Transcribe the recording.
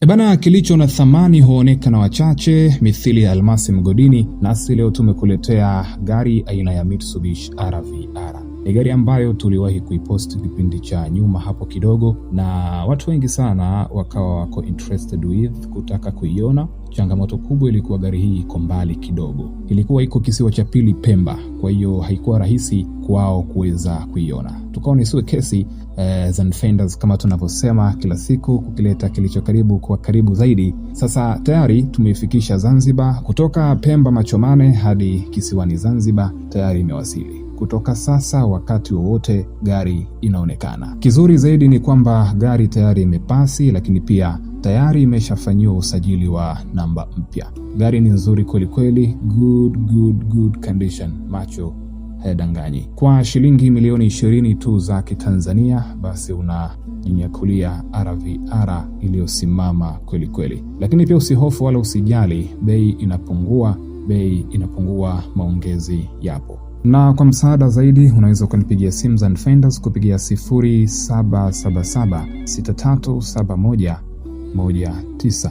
Ebana, kilicho na thamani huonekana wachache, mithili ya almasi mgodini. Nasi leo tumekuletea gari aina ya Mitsubishi RVR. Ni gari ambayo tuliwahi kuipost kipindi cha nyuma hapo kidogo, na watu wengi sana wakawa wako interested with kutaka kuiona. Changamoto kubwa ilikuwa gari hii iko mbali kidogo, ilikuwa iko kisiwa cha Pili Pemba, kwa hiyo haikuwa rahisi kwao kuweza kuiona. Tukaona isiwe kesi Zenfenders kama tunavyosema kila siku, kukileta kilicho karibu kwa karibu zaidi. Sasa tayari tumeifikisha Zanzibar, kutoka Pemba Machomane hadi kisiwani Zanzibar tayari imewasili. Kutoka sasa wakati wowote gari inaonekana. Kizuri zaidi ni kwamba gari tayari imepasi, lakini pia tayari imeshafanyiwa usajili wa namba mpya. Gari ni nzuri kweli kweli, good condition, macho hayadanganyi. Kwa shilingi milioni 20 tu za Kitanzania, basi unajinyakulia RVR iliyosimama kweli kweli. Lakini pia usihofu wala usijali, bei inapungua, maongezi yapo. Na kwa msaada zaidi unaweza kunipigia simu Zenfenders kupigia 0777 637119.